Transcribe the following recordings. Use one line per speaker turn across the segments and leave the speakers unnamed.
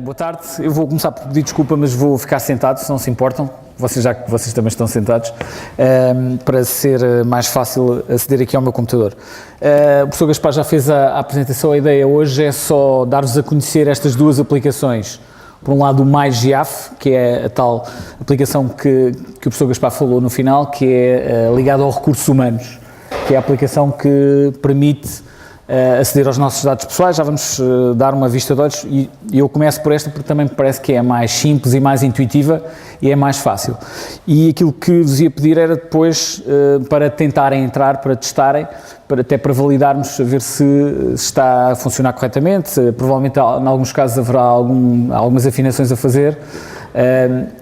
Boa tarde, eu vou começar por pedir desculpa, mas vou ficar sentado, se não se importam, já que vocês também estão sentados, para ser mais fácil aceder aqui ao meu computador. O professor Gaspar já fez a apresentação, a ideia hoje é só dar-vos a conhecer estas duas aplicações. Por um lado o MyGIAF, que é a tal aplicação que o professor Gaspar falou no final, que é ligada aos recursos humanos, que é a aplicação que permite aceder aos nossos dados pessoais. Já vamos dar uma vista de olhos e eu começo por esta porque também me parece que é mais simples e mais intuitiva e é mais fácil. E aquilo que vos ia pedir era depois para tentarem entrar, para testarem, até para validarmos, a ver se está a funcionar corretamente. Provavelmente em alguns casos haverá algumas afinações a fazer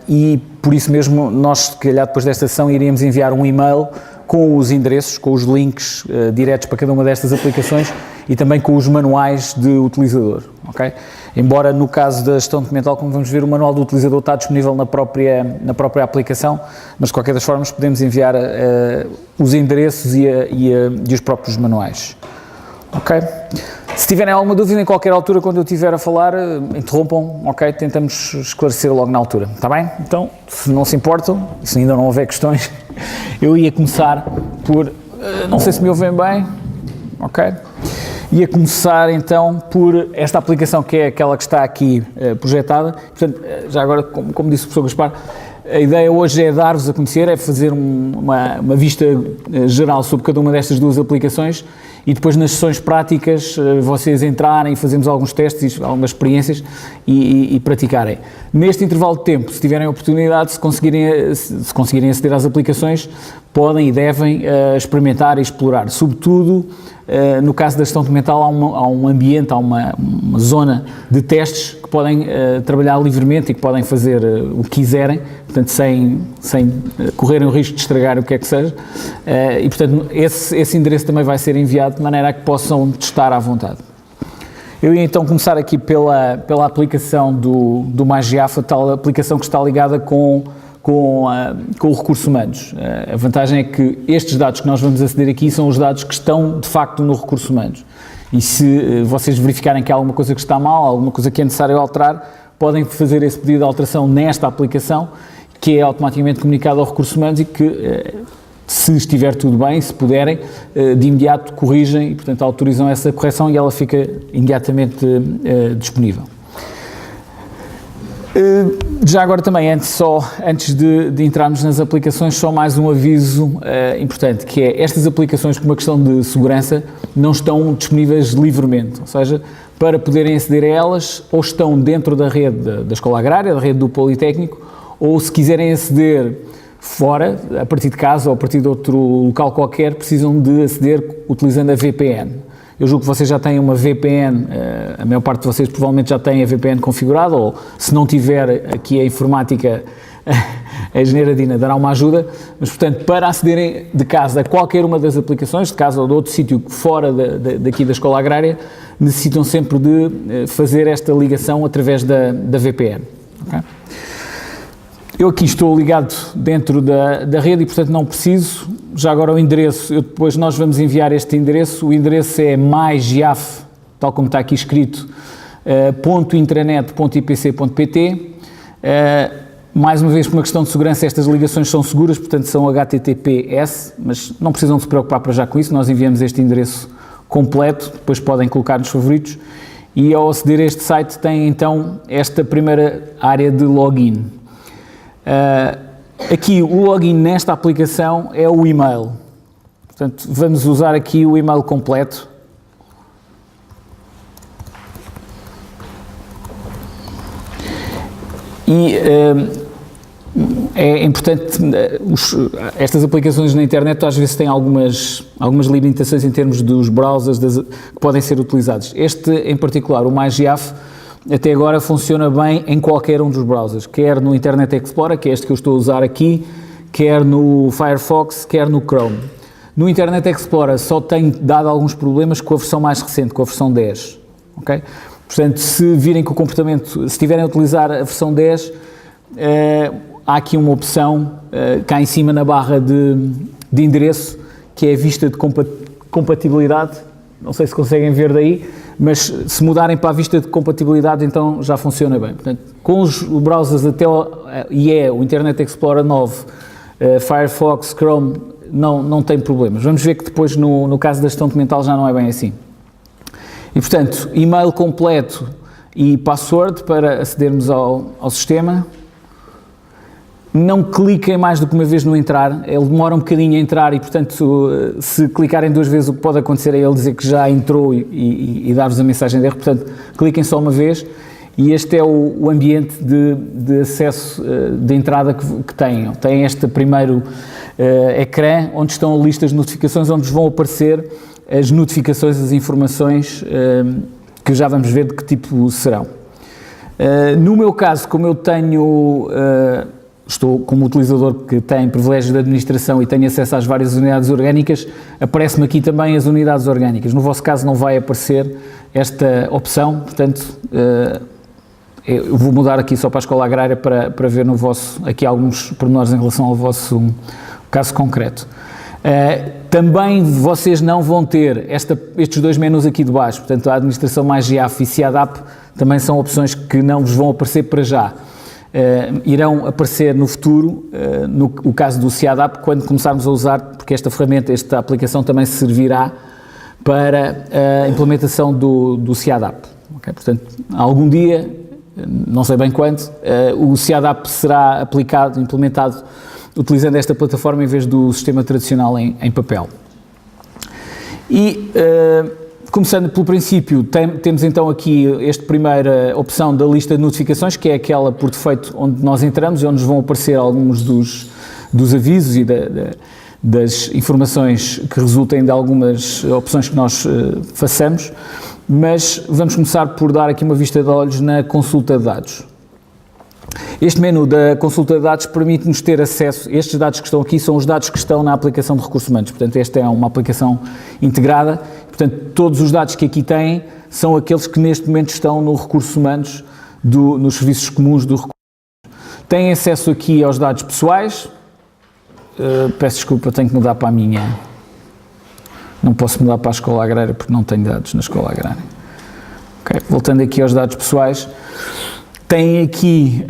e por isso mesmo nós, se calhar depois desta sessão, iríamos enviar um e-mail com os endereços, com os links diretos para cada uma destas aplicações e também com os manuais de utilizador, ok? Embora no caso da gestão documental, como vamos ver, o manual do utilizador está disponível na própria aplicação, mas de qualquer das formas podemos enviar os endereços e os próprios manuais, ok? Se tiverem alguma dúvida em qualquer altura, quando eu estiver a falar, interrompam, ok? Tentamos esclarecer logo na altura, está bem? Então, se não se importam, se ainda não houver questões, eu ia começar por, não sei se me ouvem bem, ok? Ia começar então por esta aplicação que é aquela que está aqui projetada. Portanto, já agora, como disse o professor Gaspar, a ideia hoje é dar-vos a conhecer, é fazer uma vista geral sobre cada uma destas duas aplicações e depois nas sessões práticas vocês entrarem, fazermos alguns testes, algumas experiências e praticarem. Neste intervalo de tempo, se tiverem a oportunidade, se conseguirem aceder às aplicações, podem e devem experimentar e explorar. Sobretudo, no caso da gestão documental, há um ambiente, há uma zona de testes que podem trabalhar livremente e que podem fazer o que quiserem, portanto, sem correrem o risco de estragar o que é que seja. E, portanto, esse endereço também vai ser enviado de maneira a que possam testar à vontade. Eu ia então começar aqui pela aplicação do MyGIAF, a tal aplicação que está ligada com os recursos humanos. A vantagem é que estes dados que nós vamos aceder aqui são os dados que estão, de facto, no recursos humanos. E se vocês verificarem que há alguma coisa que está mal, alguma coisa que é necessário alterar, podem fazer esse pedido de alteração nesta aplicação, que é automaticamente comunicado aos recursos humanos e que, se estiver tudo bem, se puderem, de imediato corrigem e, portanto, autorizam essa correção e ela fica imediatamente disponível. Já agora também, antes de entrarmos nas aplicações, só mais um aviso importante, que é estas aplicações, por uma questão de segurança, não estão disponíveis livremente, ou seja, para poderem aceder a elas, ou estão dentro da rede da Escola Agrária, da rede do Politécnico, ou se quiserem aceder fora, a partir de casa ou a partir de outro local qualquer, precisam de aceder utilizando a VPN. Eu julgo que vocês já têm uma VPN, a maior parte de vocês provavelmente já têm a VPN configurada, ou se não tiver, aqui a informática, a engenheira Dina dará uma ajuda, mas portanto para acederem de casa a qualquer uma das aplicações, de casa ou de outro sítio fora daqui da Escola Agrária, necessitam sempre de fazer esta ligação através da VPN. Okay? Eu aqui estou ligado dentro da rede e, portanto, não preciso. Já agora o endereço, depois nós vamos enviar este endereço. O endereço é mygiaf, tal como está aqui escrito, .intranet.ipc.pt. Mais uma vez, por uma questão de segurança, estas ligações são seguras, portanto, são HTTPS, mas não precisam se preocupar para já com isso. Nós enviamos este endereço completo, depois podem colocar nos favoritos. E ao aceder a este site tem, então, esta primeira área de login. Aqui o login nesta aplicação é o e-mail, portanto vamos usar aqui o e-mail completo. E é importante, estas aplicações na internet às vezes têm algumas limitações em termos dos browsers que podem ser utilizados. Este em particular, o MyGIAF, até agora funciona bem em qualquer um dos browsers, quer no Internet Explorer, que é este que eu estou a usar aqui, quer no Firefox, quer no Chrome. No Internet Explorer só tem dado alguns problemas com a versão mais recente, com a versão 10. Okay? Portanto, se virem que o comportamento, se estiverem a utilizar a versão 10, há aqui uma opção cá em cima na barra de endereço, que é a vista de compatibilidade, não sei se conseguem ver daí, mas se mudarem para a vista de compatibilidade, então já funciona bem. Portanto, com os browsers até o IE, o Internet Explorer 9, Firefox, Chrome, não tem problemas. Vamos ver que depois, no caso da gestão documental, já não é bem assim. E, portanto, e-mail completo e password para acedermos ao sistema. Não cliquem mais do que uma vez no entrar, ele demora um bocadinho a entrar e, portanto, se clicarem 2 vezes, o que pode acontecer é ele dizer que já entrou e dar-vos a mensagem de erro, portanto, cliquem só uma vez e este é o ambiente de acesso de entrada que têm. Tem este primeiro ecrã, onde estão listas de notificações, onde vos vão aparecer as notificações, as informações que já vamos ver de que tipo serão. No meu caso, como eu tenho... estou como utilizador que tem privilégios de administração e tenho acesso às várias unidades orgânicas, aparece-me aqui também as unidades orgânicas. No vosso caso não vai aparecer esta opção, portanto, eu vou mudar aqui só para a escola agrária para ver no vosso, aqui alguns pormenores em relação ao vosso caso concreto. Também vocês não vão ter estes 2 menus aqui de baixo, portanto, a administração mais GIAF e SIADAP também são opções que não vos vão aparecer para já. Irão aparecer no futuro, no caso do SIADAP, quando começarmos a usar, porque esta ferramenta, esta aplicação também servirá para a implementação do SIADAP. Okay? Portanto, algum dia, não sei bem quando, o SIADAP será aplicado, implementado, utilizando esta plataforma em vez do sistema tradicional em papel. E... começando pelo princípio, temos então aqui esta primeira opção da lista de notificações, que é aquela por defeito onde nós entramos e onde nos vão aparecer alguns dos avisos e das informações que resultem de algumas opções que nós façamos, mas vamos começar por dar aqui uma vista de olhos na consulta de dados. Este menu da consulta de dados permite-nos ter acesso, estes dados que estão aqui são os dados que estão na aplicação de recursos humanos, portanto esta é uma aplicação integrada, portanto todos os dados que aqui têm são aqueles que neste momento estão no recursos humanos, nos serviços comuns do recurso humanos. Têm acesso aqui aos dados pessoais, peço desculpa, tenho que mudar para a minha, não posso mudar para a escola agrária porque não tenho dados na escola agrária. Okay. Voltando aqui aos dados pessoais, têm aqui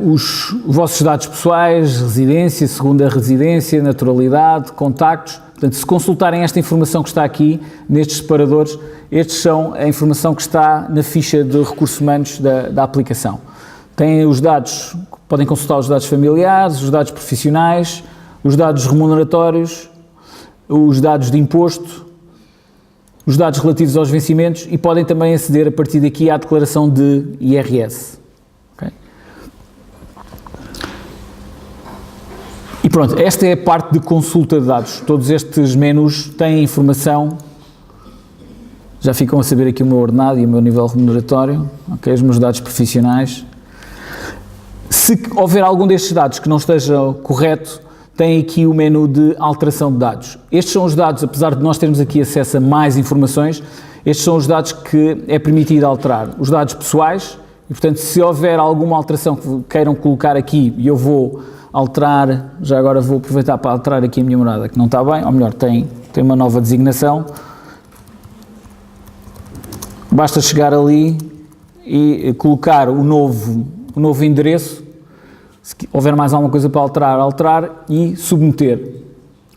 os vossos dados pessoais, residência, segunda residência, naturalidade, contactos. Portanto, se consultarem esta informação que está aqui, nestes separadores, estes são a informação que está na ficha de recursos humanos da aplicação. Têm os dados, podem consultar os dados familiares, os dados profissionais, os dados remuneratórios, os dados de imposto, os dados relativos aos vencimentos e podem também aceder a partir daqui à declaração de IRS. E pronto, esta é a parte de consulta de dados. Todos estes menus têm informação, já ficam a saber aqui o meu ordenado e o meu nível remuneratório, okay, os meus dados profissionais. Se houver algum destes dados que não esteja correto, tem aqui o menu de alteração de dados. Estes são os dados, apesar de nós termos aqui acesso a mais informações, estes são os dados que é permitido alterar. Os dados pessoais, e portanto, se houver alguma alteração que queiram colocar aqui, e eu vou alterar, já agora vou aproveitar para alterar aqui a minha morada, que não está bem, ou melhor, tem uma nova designação. Basta chegar ali e colocar o novo endereço, se houver mais alguma coisa para alterar e submeter.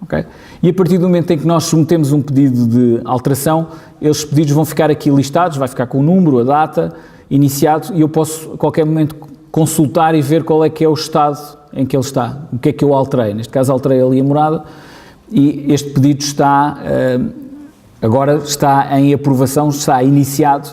Okay? E a partir do momento em que nós submetemos um pedido de alteração, esses pedidos vão ficar aqui listados, vai ficar com o número, a data, iniciado, e eu posso a qualquer momento consultar e ver qual é que é o estado em que ele está, o que é que eu alterei. Neste caso alterei ali a morada e este pedido agora está em aprovação, está iniciado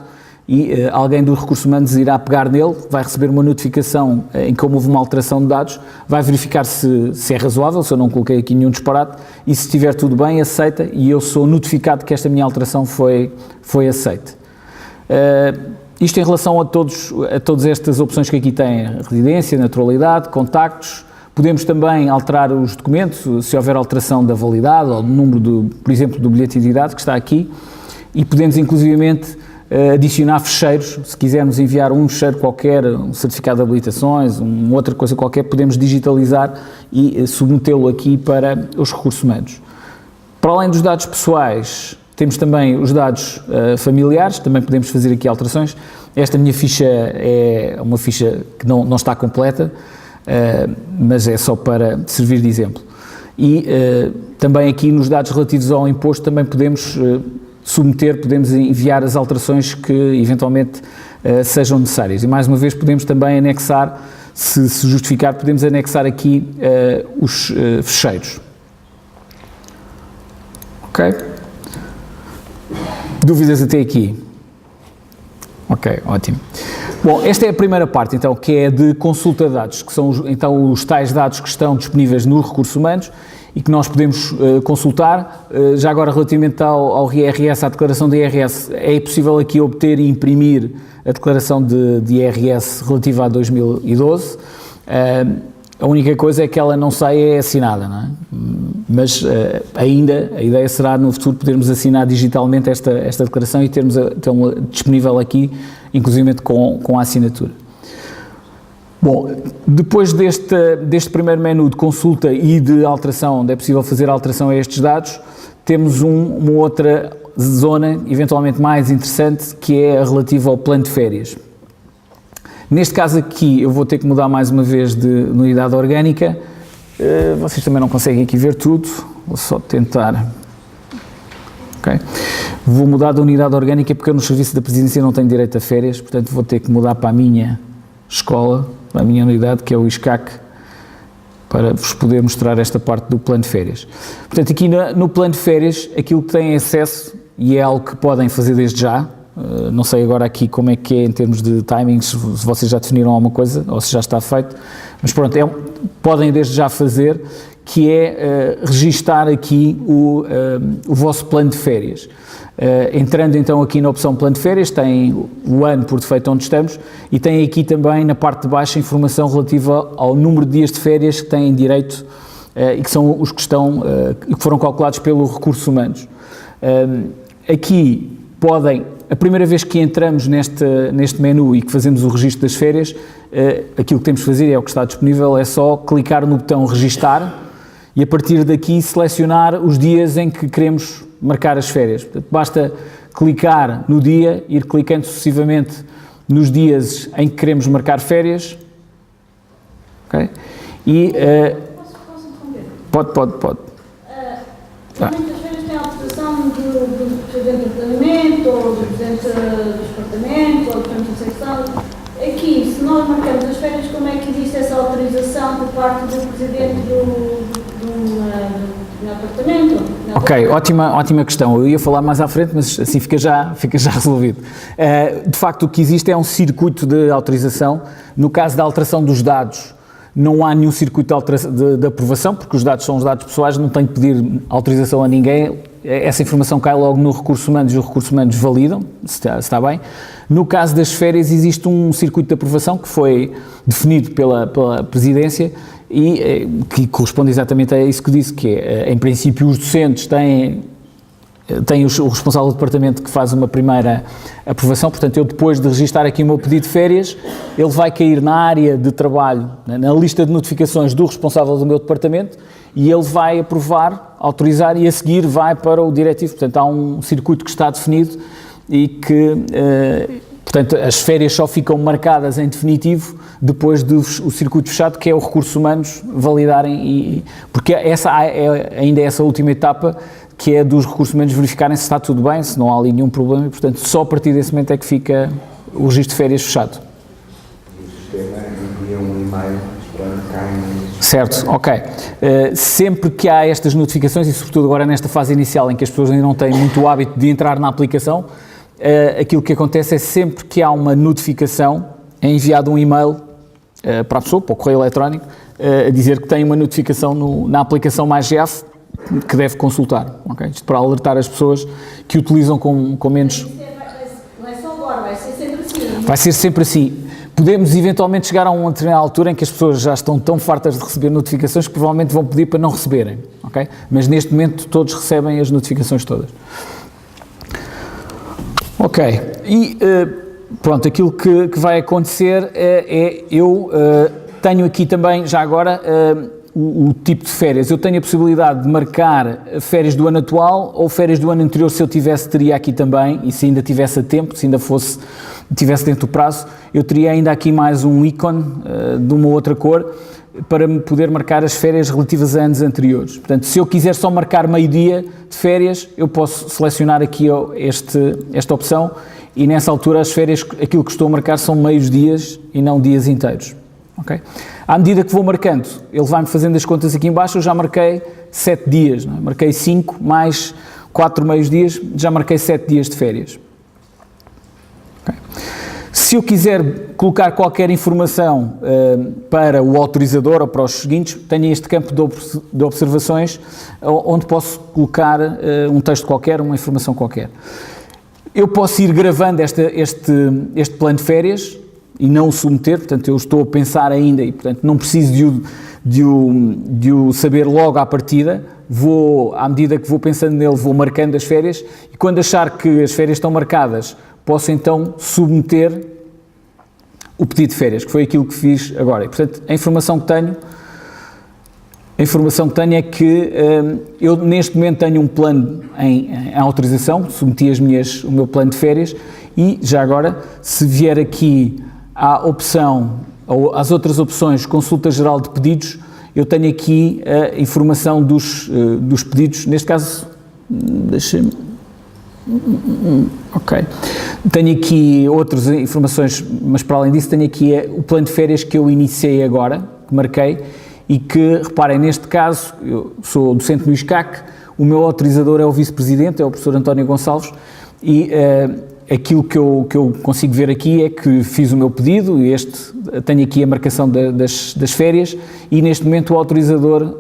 e alguém dos recursos humanos irá pegar nele, vai receber uma notificação em que houve uma alteração de dados, vai verificar se é razoável, se eu não coloquei aqui nenhum disparate e se estiver tudo bem, aceita e eu sou notificado que esta minha alteração foi aceita. Isto em relação a todas estas opções que aqui têm, residência, naturalidade, contactos. Podemos também alterar os documentos, se houver alteração da validade ou do número, por exemplo, do bilhete de idade que está aqui. E podemos, inclusivamente, adicionar fecheiros. Se quisermos enviar um fecheiro qualquer, um certificado de habilitações, uma outra coisa qualquer, podemos digitalizar e submetê-lo aqui para os recursos humanos. Para além dos dados pessoais, Temos também os dados familiares, também podemos fazer aqui alterações. Esta minha ficha é uma ficha que não está completa, mas é só para servir de exemplo. E também aqui nos dados relativos ao imposto também podemos podemos enviar as alterações que eventualmente sejam necessárias. E mais uma vez podemos também anexar, se justificar, podemos anexar aqui os fecheiros. Ok? Dúvidas até aqui? Ok, ótimo. Bom, esta é a primeira parte, então, que é de consulta de dados, que são então os tais dados que estão disponíveis no Recursos Humanos e que nós podemos consultar. Já agora, relativamente ao IRS, à declaração de IRS, é possível aqui obter e imprimir a declaração de IRS relativa a 2012. A única coisa é que ela não sai assinada, não é? Mas ainda a ideia será no futuro podermos assinar digitalmente esta declaração e termos então, disponível aqui, inclusive com a assinatura. Bom, depois deste primeiro menu de consulta e de alteração, onde é possível fazer alteração a estes dados, temos uma outra zona, eventualmente mais interessante, que é a relativa ao plano de férias. Neste caso aqui, eu vou ter que mudar mais uma vez de unidade orgânica. Vocês também não conseguem aqui ver tudo, vou só tentar. Okay. Vou mudar de unidade orgânica porque eu no serviço da presidência não tenho direito a férias, portanto vou ter que mudar para a minha escola, para a minha unidade, que é o ISCAC, para vos poder mostrar esta parte do plano de férias. Portanto, aqui no plano de férias, aquilo que têm acesso, e é algo que podem fazer desde já, não sei agora aqui como é que é em termos de timings, se vocês já definiram alguma coisa, ou se já está feito, mas pronto, podem desde já fazer, que é registar aqui o vosso plano de férias. Entrando então aqui na opção plano de férias, tem o ano por defeito onde estamos e tem aqui também na parte de baixo a informação relativa ao número de dias de férias que têm direito e que são os que foram calculados pelos Recursos Humanos. Aqui a primeira vez que entramos neste menu e que fazemos o registro das férias, aquilo que temos de fazer, é o que está disponível, é só clicar no botão registar e a partir daqui selecionar os dias em que queremos marcar as férias. Portanto, basta clicar no dia, ir clicando sucessivamente nos dias em que queremos marcar férias. Ok? E...
Posso interromper?
Pode.
Muitas vezes tem a alteração do presidente do planeamento, ou do presidente dos departamentos, ou do presidente da secção. Aqui, se nós marcamos as férias, como é que existe essa autorização por parte do presidente do departamento?
Ok, ótima questão. Eu ia falar mais à frente, mas assim fica já resolvido. De facto, o que existe é um circuito de autorização. No caso da alteração dos dados, não há nenhum circuito de aprovação, porque os dados são os dados pessoais, não tem de pedir autorização a ninguém. Essa informação cai logo no Recursos Humanos e os Recursos Humanos validam, se está bem. No caso das férias, existe um circuito de aprovação que foi definido pela Presidência e que corresponde exatamente a isso que disse, que é, em princípio, os docentes têm o responsável do departamento que faz uma primeira aprovação, portanto, eu depois de registar aqui o meu pedido de férias, ele vai cair na área de trabalho, na lista de notificações do responsável do meu departamento, e ele vai aprovar, autorizar, e a seguir vai para o diretivo. Portanto, há um circuito que está definido e que, portanto, as férias só ficam marcadas em definitivo depois do circuito fechado, que é os Recursos Humanos validarem, porque ainda é essa última etapa, que é dos Recursos Humanos verificarem se está tudo bem, se não há ali nenhum problema, e, portanto, só a partir desse momento é que fica o registro de férias fechado.
O sistema envia um e-mail esperando caem.
Certo, ok. Sempre que há estas notificações, e sobretudo agora nesta fase inicial em que as pessoas ainda não têm muito o hábito de entrar na aplicação, aquilo que acontece é sempre que há uma notificação, é enviado um e-mail para a pessoa, para o correio eletrónico, a dizer que tem uma notificação na aplicação MyGF que deve consultar, ok? Isto para alertar as pessoas que utilizam com menos...
Não é só agora, vai ser sempre assim.
Vai ser sempre assim. Podemos eventualmente chegar a uma determinada altura em que as pessoas já estão tão fartas de receber notificações que provavelmente vão pedir para não receberem, ok? Mas neste momento todos recebem as notificações todas. Ok, e pronto, aquilo que vai acontecer eu tenho aqui também, já agora, o tipo de férias. Eu tenho a possibilidade de marcar férias do ano atual ou férias do ano anterior, se eu tivesse, teria aqui também, e se ainda tivesse a tempo, se ainda tivesse dentro do prazo, eu teria ainda aqui mais um ícone de uma outra cor para me poder marcar as férias relativas a anos anteriores. Portanto, se eu quiser só marcar meio-dia de férias, eu posso selecionar aqui esta opção e nessa altura as férias, aquilo que estou a marcar são meios dias e não dias inteiros. Okay? À medida que vou marcando, ele vai-me fazendo as contas aqui em baixo, eu já marquei 7 dias, não é? Marquei 5 mais 4 meios dias, já marquei 7 dias de férias. Okay. Se eu quiser colocar qualquer informação para o autorizador ou para os seguintes, tenho este campo de observações onde posso colocar um texto qualquer, uma informação qualquer. Eu posso ir gravando este plano de férias e não o submeter, portanto eu estou a pensar ainda e portanto não preciso de o saber logo à partida, à medida que vou pensando nele, vou marcando as férias e quando achar que as férias estão marcadas, posso então submeter o pedido de férias, que foi aquilo que fiz agora. E, portanto, a informação que tenho é que eu neste momento tenho um plano em autorização, submeti o meu plano de férias e já agora, se vier aqui à opção, ou às outras opções, consulta geral de pedidos, eu tenho aqui a informação dos pedidos, neste caso, deixa-me... Ok. Tenho aqui outras informações, mas para além disso tenho aqui o plano de férias que eu iniciei agora, que marquei, e que, reparem, neste caso, eu sou docente no ISCAC, o meu autorizador é o vice-presidente, é o professor António Gonçalves, e aquilo que eu consigo ver aqui é que fiz o meu pedido, e tenho aqui a marcação das férias, e neste momento o autorizador,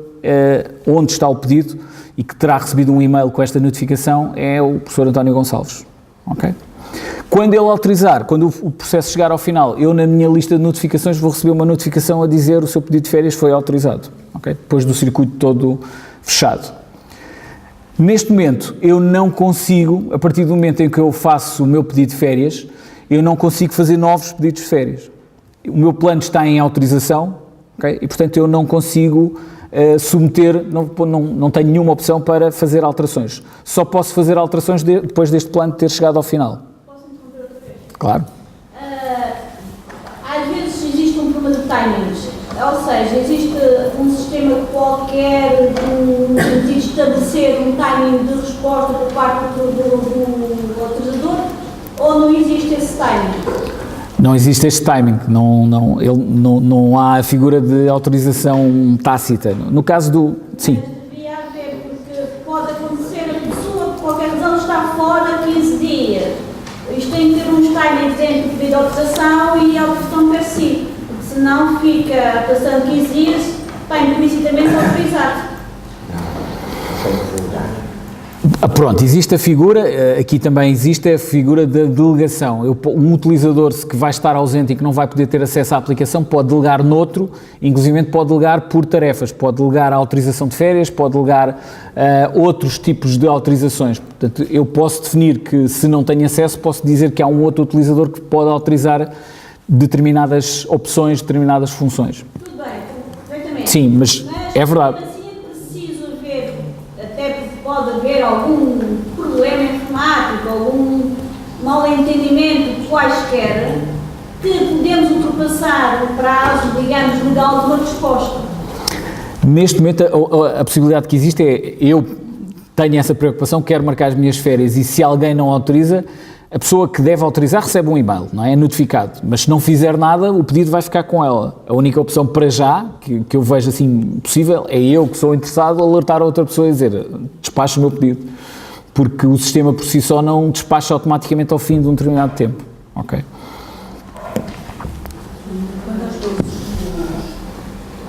onde está o pedido, e que terá recebido um e-mail com esta notificação, é o professor António Gonçalves. Okay? Quando ele autorizar, quando o processo chegar ao final, eu na minha lista de notificações vou receber uma notificação a dizer o seu pedido de férias foi autorizado, okay? Depois do circuito todo fechado. Neste momento, eu não consigo, a partir do momento em que eu faço o meu pedido de férias, eu não consigo fazer novos pedidos de férias. O meu plano está em autorização, okay? E portanto eu não consigo submeter, não tenho nenhuma opção para fazer alterações. Só posso fazer alterações depois deste plano ter chegado ao final.
Posso interromper outra vez?
Claro.
Às vezes existe um problema de timings, ou seja, existe um sistema qualquer de estabelecer um timing de resposta por parte do autorizador ou não existe esse timing?
Não existe este timing, não há a figura de autorização tácita. No caso do... Sim.
Devia haver, porque pode acontecer a pessoa, por qualquer razão, está fora 15 dias. Isto tem que ter uns timings dentro do pedido de autorização e a autorização per si, porque senão fica passando 15 dias, está implicitamente autorizado.
Pronto, existe a figura, aqui também existe a figura da delegação. Um utilizador que vai estar ausente e que não vai poder ter acesso à aplicação pode delegar noutro, inclusive pode delegar por tarefas, pode delegar a autorização de férias, pode delegar outros tipos de autorizações. Portanto, eu posso definir que se não tenho acesso, posso dizer que há um outro utilizador que pode autorizar determinadas opções, determinadas funções.
Tudo bem, perfeitamente.
Sim, mas é verdade.
Pode haver algum problema informático, algum mal-entendimento de quaisquer, que podemos ultrapassar o prazo, digamos, legal de uma resposta.
Neste momento, a possibilidade que existe é, eu tenho essa preocupação, quero marcar as minhas férias e se alguém não autoriza, a pessoa que deve autorizar recebe um e-mail, não é? É notificado, mas se não fizer nada, o pedido vai ficar com ela. A única opção para já, que eu vejo assim possível, é eu que sou interessado alertar a outra pessoa e dizer despacha o meu pedido, porque o sistema por si só não despacha automaticamente ao fim de um determinado tempo. Ok?
Quando as coisas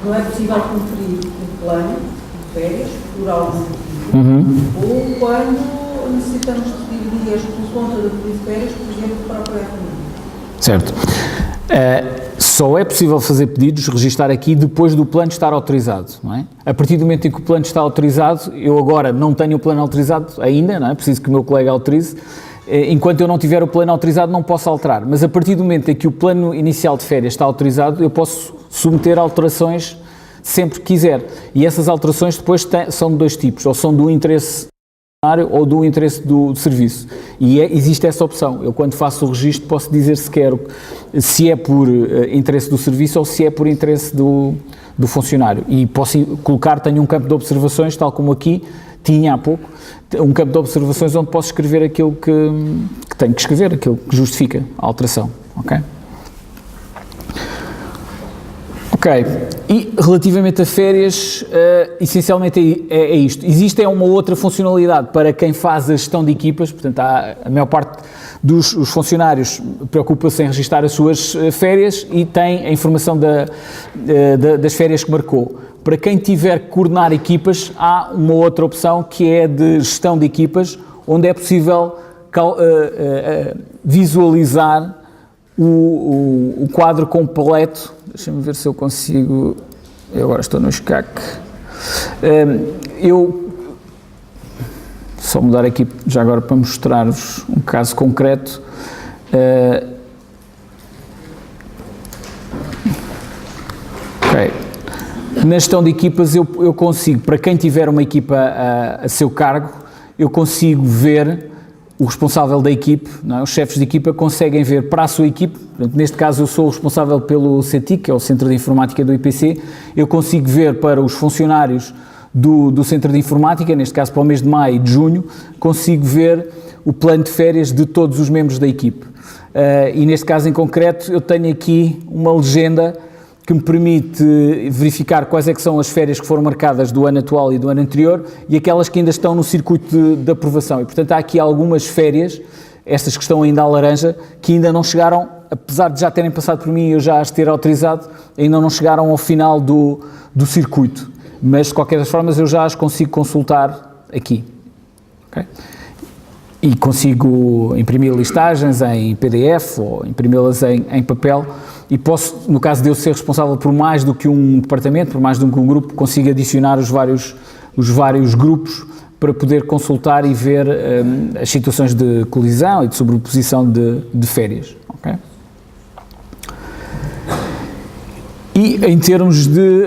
não é possível cumprir o plano de férias por algum motivo, ou quando necessitamos de pedir dias por conta do pedido de férias, por exemplo, para apoiar a família.
Certo. Só é possível fazer pedidos, registar aqui, depois do plano estar autorizado, não é? A partir do momento em que o plano está autorizado, eu agora não tenho o plano autorizado ainda, não é? Preciso que o meu colega autorize. Enquanto eu não tiver o plano autorizado, não posso alterar. Mas a partir do momento em que o plano inicial de férias está autorizado, eu posso submeter alterações sempre que quiser. E essas alterações depois são de dois tipos, ou são do interesse ou do interesse do serviço. E existe essa opção. Eu, quando faço o registro, posso dizer se é por interesse do serviço ou se é por interesse do funcionário. E posso colocar, tenho um campo de observações, tal como aqui, tinha há pouco, um campo de observações onde posso escrever aquilo que tenho que escrever, aquilo que justifica a alteração. Ok? Ok, e relativamente a férias, essencialmente é isto. Existe uma outra funcionalidade para quem faz a gestão de equipas, portanto, a maior parte dos funcionários preocupa-se em registar as suas férias e tem a informação das férias que marcou. Para quem tiver que coordenar equipas, há uma outra opção que é de gestão de equipas, onde é possível visualizar o quadro completo. Deixa-me ver se eu consigo. Eu agora estou no SCAC. Só mudar aqui já agora para mostrar-vos um caso concreto. Ok. Na gestão de equipas eu consigo, para quem tiver uma equipa a seu cargo, eu consigo ver o responsável da equipe, não é? Os chefes de equipa conseguem ver para a sua equipe, portanto, neste caso eu sou o responsável pelo CETIC, que é o Centro de Informática do IPC, eu consigo ver para os funcionários do Centro de Informática, neste caso para o mês de maio e de junho, consigo ver o plano de férias de todos os membros da equipe. E neste caso em concreto eu tenho aqui uma legenda que me permite verificar quais é que são as férias que foram marcadas do ano atual e do ano anterior e aquelas que ainda estão no circuito de aprovação. E, portanto, há aqui algumas férias, estas que estão ainda à laranja, que ainda não chegaram, apesar de já terem passado por mim e eu já as ter autorizado, ainda não chegaram ao final do circuito. Mas, de qualquer das formas, eu já as consigo consultar aqui. Okay? E consigo imprimir listagens em PDF ou imprimi-las em papel. E posso, no caso de eu ser responsável por mais do que um departamento, por mais do que um grupo, consigo adicionar os vários grupos para poder consultar e ver as situações de colisão e de sobreposição de férias. Okay? E em termos de,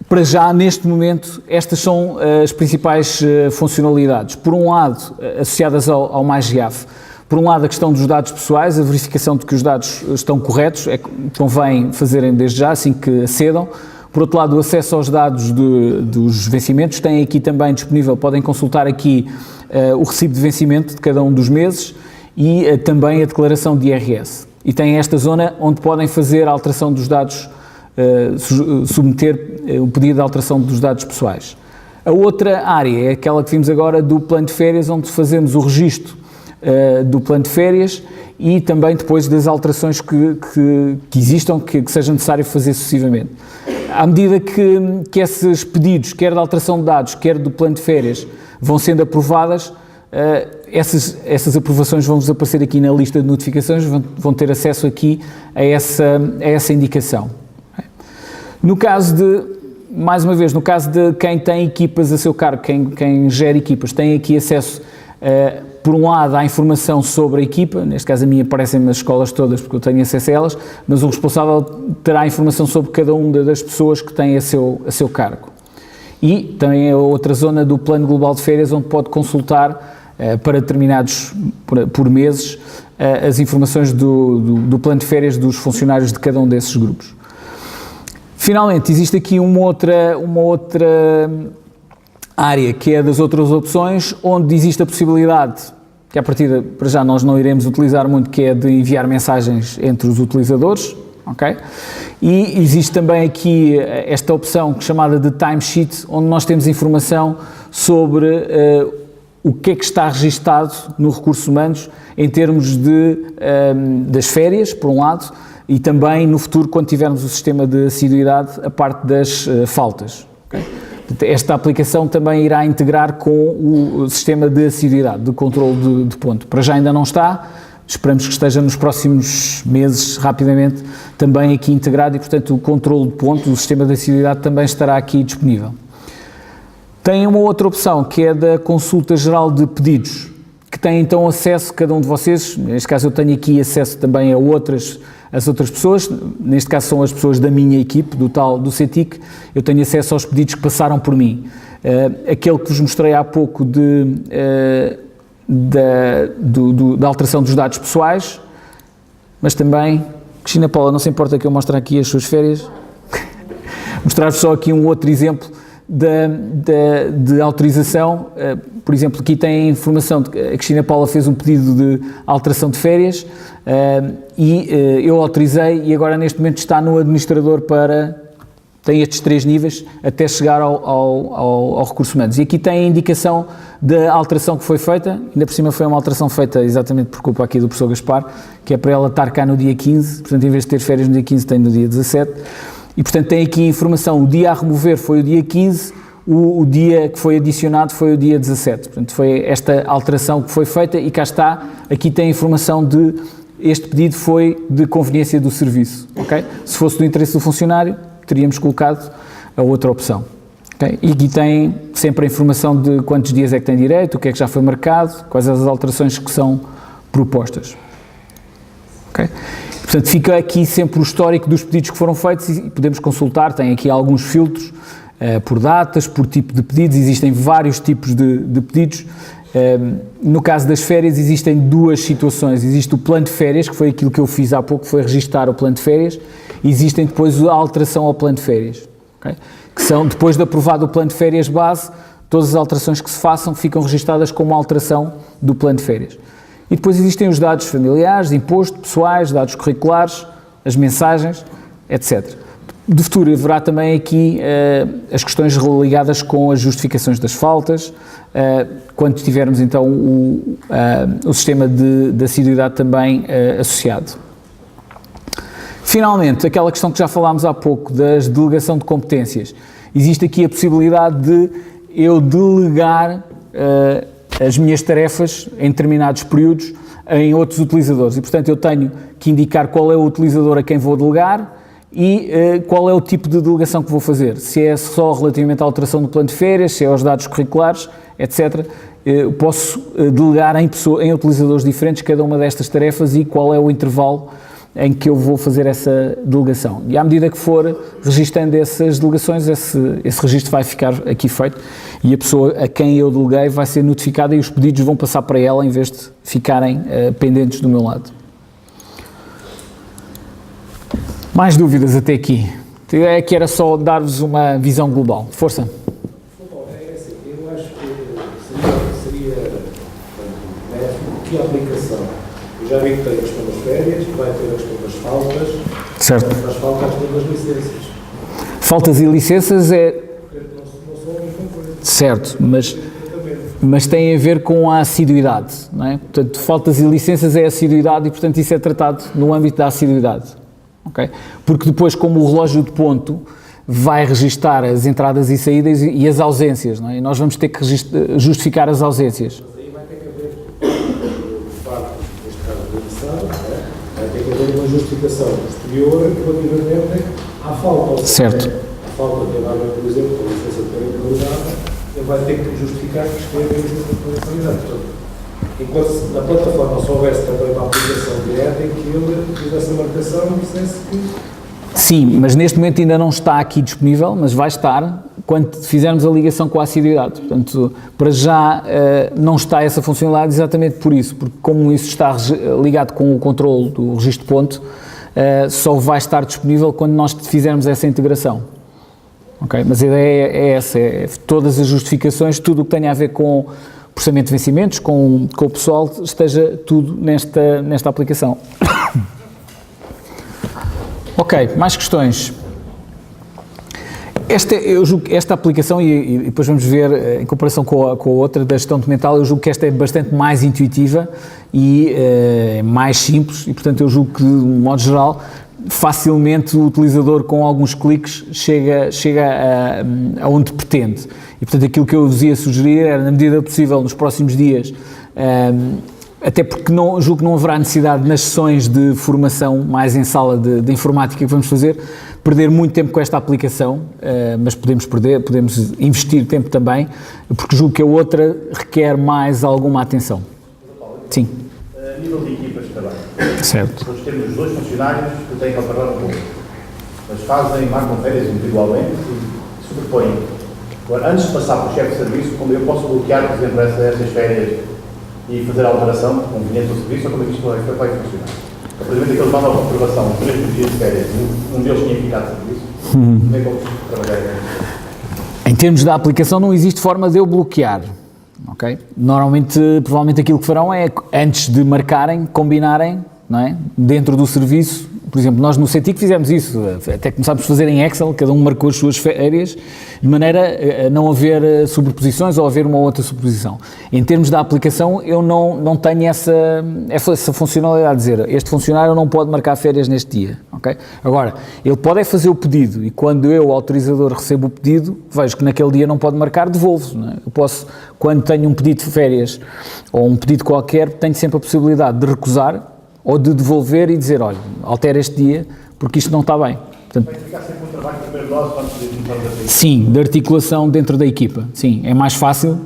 para já, neste momento, estas são as principais funcionalidades. Por um lado, associadas ao MyGIAF. Por um lado, a questão dos dados pessoais, a verificação de que os dados estão corretos, convém fazerem desde já, assim que acedam. Por outro lado, o acesso aos dados dos vencimentos, têm aqui também disponível, podem consultar aqui o recibo de vencimento de cada um dos meses e também a declaração de IRS. E têm esta zona onde podem fazer a alteração dos dados, submeter o pedido de alteração dos dados pessoais. A outra área é aquela que vimos agora do plano de férias, onde fazemos o registro do plano de férias e também depois das alterações que existam, que seja necessário fazer sucessivamente. À medida que esses pedidos, quer de alteração de dados, quer do plano de férias, vão sendo aprovadas, essas aprovações vão desaparecer aqui na lista de notificações, vão ter acesso aqui a essa indicação. No caso mais uma vez, no caso de quem tem equipas a seu cargo, quem gera equipas, tem aqui acesso por um lado, há informação sobre a equipa, neste caso a minha aparecem nas escolas todas porque eu tenho acesso a elas, mas o responsável terá informação sobre cada uma das pessoas que têm a seu cargo. E também a outra zona do Plano Global de Férias, onde pode consultar para determinados, por meses, as informações do plano de férias dos funcionários de cada um desses grupos. Finalmente, existe aqui uma outra área, que é das outras opções, onde existe a possibilidade, que à partida, para já, nós não iremos utilizar muito, que é de enviar mensagens entre os utilizadores, ok? E existe também aqui esta opção chamada de timesheet, onde nós temos informação sobre o que é que está registado no Recursos Humanos em termos das férias, por um lado, e também no futuro, quando tivermos o sistema de assiduidade, a parte das faltas. Okay? Esta aplicação também irá integrar com o sistema de assiduidade, de controle de ponto. Para já ainda não está, esperamos que esteja nos próximos meses, rapidamente, também aqui integrado e, portanto, o controle de ponto, o sistema de assiduidade também estará aqui disponível. Tem uma outra opção, que é da consulta geral de pedidos, que tem então acesso, cada um de vocês, neste caso eu tenho aqui acesso também a outras as outras pessoas, neste caso são as pessoas da minha equipe, do CETIC, eu tenho acesso aos pedidos que passaram por mim. Aquele que vos mostrei há pouco da alteração dos dados pessoais, mas também, Cristina Paula, não se importa que eu mostre aqui as suas férias? Mostrar-vos só aqui um outro exemplo de autorização. Por exemplo, aqui tem a informação de que a Cristina Paula fez um pedido de alteração de férias e eu autorizei, e agora neste momento está no administrador tem estes 3 níveis até chegar ao recursos humanos. E aqui tem a indicação da alteração que foi feita, ainda por cima foi uma alteração feita exatamente por culpa aqui do professor Gaspar, que é para ela estar cá no dia 15, portanto em vez de ter férias no dia 15 tem no dia 17, e portanto tem aqui a informação, o dia a remover foi o dia 15, o dia que foi adicionado foi o dia 17, portanto foi esta alteração que foi feita e cá está, aqui tem a informação de este pedido foi de conveniência do serviço, ok? Se fosse do interesse do funcionário, teríamos colocado a outra opção. Okay? E aqui tem sempre a informação de quantos dias é que tem direito, o que é que já foi marcado, quais as alterações que são propostas. Okay? Portanto, fica aqui sempre o histórico dos pedidos que foram feitos e podemos consultar, tem aqui alguns filtros por datas, por tipo de pedidos, existem vários tipos de pedidos. No caso das férias existem 2 situações, existe o plano de férias, que foi aquilo que eu fiz há pouco, foi registar o plano de férias, e existem depois a alteração ao plano de férias, okay? Que são, depois de aprovado o plano de férias base, todas as alterações que se façam ficam registadas como alteração do plano de férias. E depois existem os dados familiares, imposto, pessoais, dados curriculares, as mensagens, etc. De futuro haverá também aqui as questões ligadas com as justificações das faltas, quando tivermos então o sistema de assiduidade também associado. Finalmente, aquela questão que já falámos há pouco, das delegação de competências. Existe aqui a possibilidade de eu delegar as minhas tarefas em determinados períodos em outros utilizadores e, portanto, eu tenho que indicar qual é o utilizador a quem vou delegar e qual é o tipo de delegação que vou fazer. Se é só relativamente à alteração do plano de férias, se é aos dados curriculares, etc. Eu posso delegar em utilizadores diferentes cada uma destas tarefas e qual é o intervalo em que eu vou fazer essa delegação. E à medida que for registando essas delegações, esse registro vai ficar aqui feito e a pessoa a quem eu deleguei vai ser notificada e os pedidos vão passar para ela em vez de ficarem pendentes do meu lado. Mais dúvidas até aqui? É que era só dar-vos uma visão global. Força.
Eu acho que seria que aplicação. Eu já vi que tem a questão das férias, que vai ter a questão das faltas.
Certo.
Mas falta a questão das licenças.
Faltas e licenças é...
Não são a mesma coisa.
Certo, mas tem a ver com a assiduidade, não é? Portanto, faltas e licenças é assiduidade e, portanto, isso é tratado no âmbito da assiduidade. Okay? Porque depois, como o relógio de ponto vai registar as entradas e saídas e as ausências, não é? E nós vamos ter que justificar as ausências.
Mas aí vai ter que haver, de facto, neste caso da emissão, vai ter que haver uma justificação posterior relativamente à falta.
Certo.
A falta de dar, por exemplo, a licença de parentalidade, ele vai ter que justificar que esteve a licença de parentalidade. Portanto, enquanto na plataforma só houvesse também uma aplicação direta em que ele fizesse a marcação e dissesse que...
Sim, mas neste momento ainda não está aqui disponível, mas vai estar quando fizermos a ligação com a assiduidade. Portanto, para já não está essa funcionalidade exatamente por isso, porque como isso está ligado com o controle do registro de ponto, só vai estar disponível quando nós fizermos essa integração. Okay? Mas a ideia é essa, é todas as justificações, tudo o que tenha a ver com processamento de vencimentos, com o pessoal, esteja tudo nesta aplicação. Ok, mais questões? Eu julgo que esta aplicação, e depois vamos ver em comparação com a outra da gestão documental, eu julgo que esta é bastante mais intuitiva e mais simples e, portanto, eu julgo que, de um modo geral, facilmente o utilizador com alguns cliques chega a onde pretende. E, portanto, aquilo que eu vos ia sugerir era, na medida possível, nos próximos dias, até porque julgo que não haverá necessidade nas sessões de formação, mais em sala de informática que vamos fazer, perder muito tempo com esta aplicação, mas podemos investir tempo também, porque julgo que a outra requer mais alguma atenção. Sim.
A nível de equipas de trabalho,
Certo.
Depois temos 2 funcionários que têm que operar um pouco. Eles marcam férias individualmente e sobrepõem. Agora, antes de passar para o chefe de serviço, como eu posso bloquear, por exemplo, essas férias e fazer a alteração conveniente do serviço, ou como é que isto vai funcionar? A partir do momento que eles mandam a comprovação de 3 dias de férias, um deles tinha ficado de serviço, como é que eu preciso trabalhar?
Em termos da aplicação, não existe forma de eu bloquear. Okay? Normalmente, provavelmente aquilo que farão é, antes de marcarem, combinarem, não é? Dentro do serviço. Por exemplo, nós no CETIC fizemos isso, até começámos a fazer em Excel, cada um marcou as suas férias, de maneira a não haver sobreposições ou haver uma outra sobreposição. Em termos da aplicação, eu não tenho essa funcionalidade de dizer, este funcionário não pode marcar férias neste dia. Okay? Agora, ele pode é fazer o pedido e quando eu, autorizador, recebo o pedido, vejo que naquele dia não pode marcar, devolvo. Não é? Eu posso, quando tenho um pedido de férias ou um pedido qualquer, tenho sempre a possibilidade de recusar ou de devolver e dizer, olha, altera este dia, porque isto não está bem. Portanto,
Vai ficar sempre um trabalho de primeiro nós antes de começarmos a fazer.
sim, de articulação dentro da equipa. Sim, é mais fácil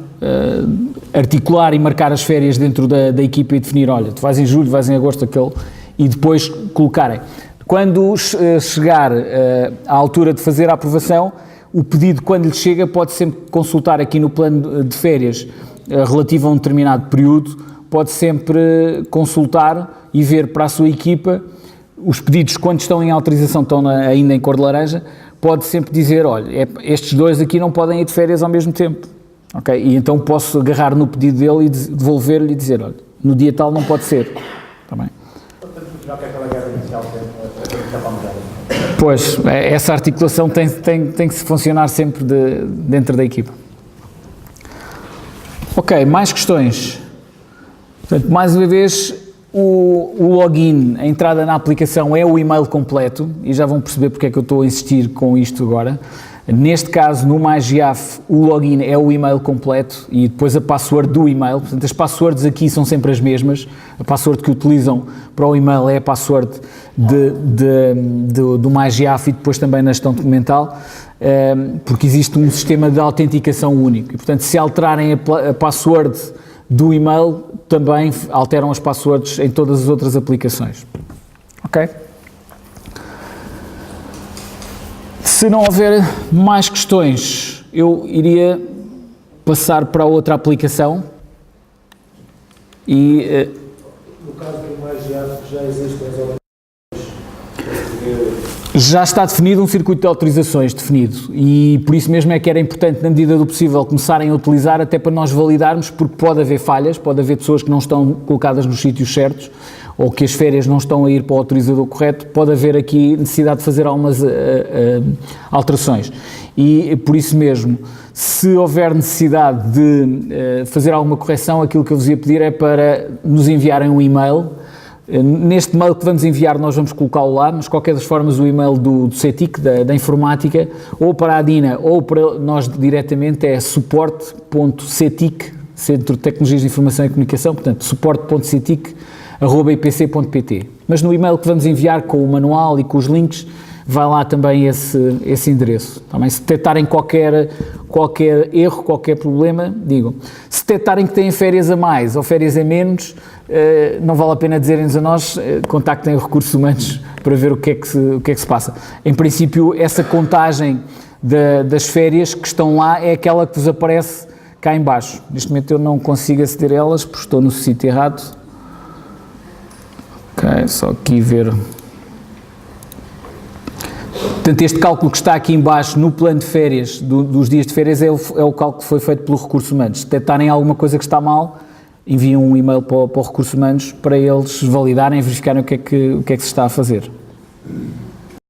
articular e marcar as férias dentro da equipa e definir, olha, tu vais em julho, vais em agosto, aquele, e depois colocarem. Quando chegar à altura de fazer a aprovação, o pedido, quando lhe chega, pode sempre consultar aqui no plano de férias relativo a um determinado período, pode sempre consultar e ver para a sua equipa os pedidos, quando estão em autorização, estão ainda em cor de laranja, pode sempre dizer, olha, estes 2 aqui não podem ir de férias ao mesmo tempo, ok? E então posso agarrar no pedido dele e devolver-lhe e dizer, olha, no dia tal não pode ser, está bem?
Já que aquela guerra inicial sempre já vamos já.
Pois, essa articulação tem que se funcionar sempre dentro da equipa. Ok, mais questões? Portanto, mais uma vez, o login, a entrada na aplicação é o e-mail completo e já vão perceber porque é que eu estou a insistir com isto agora. Neste caso, no MyGIAF, o login é o e-mail completo e depois a password do e-mail. Portanto, as passwords aqui são sempre as mesmas. A password que utilizam para o e-mail é a password do MyGIAF e depois também na gestão documental, porque existe um sistema de autenticação único. E, portanto, se alterarem a password do e-mail, também alteram as passwords em todas as outras aplicações. Ok? Se não houver mais questões, eu iria passar para outra aplicação e...
No caso do MyGIAF já existem as autorizações.
Já está definido um circuito de autorizações definido e por isso mesmo é que era importante, na medida do possível, começarem a utilizar até para nós validarmos, porque pode haver falhas, pode haver pessoas que não estão colocadas nos sítios certos ou que as férias não estão a ir para o autorizador correto, pode haver aqui necessidade de fazer algumas alterações. E por isso mesmo, se houver necessidade de fazer alguma correção, aquilo que eu vos ia pedir é para nos enviarem um e-mail. Neste mail que vamos enviar nós vamos colocá-lo lá, mas de qualquer das formas o e-mail do CETIC, da informática, ou para a DINA ou para nós diretamente é suporte.cetic, Centro de Tecnologias de Informação e Comunicação, portanto suporte.cetic@ipc.pt. Mas no e-mail que vamos enviar com o manual e com os links, vai lá também esse endereço. Também, se detectarem qualquer erro, qualquer problema, digam. Se detectarem que têm férias a mais ou férias a menos, não vale a pena dizerem-nos a nós, contactem os recursos humanos para ver o que é que se passa. Em princípio, essa contagem das férias que estão lá é aquela que vos aparece cá em baixo. Neste momento eu não consigo aceder a elas porque estou no sítio errado. Ok, só aqui ver... Portanto, este cálculo que está aqui em baixo no plano de férias, dos dias de férias, é o cálculo que foi feito pelo Recursos Humanos. Se detectarem alguma coisa que está mal, enviam um e-mail para o Recursos Humanos para eles validarem e verificarem o que é que se está a fazer.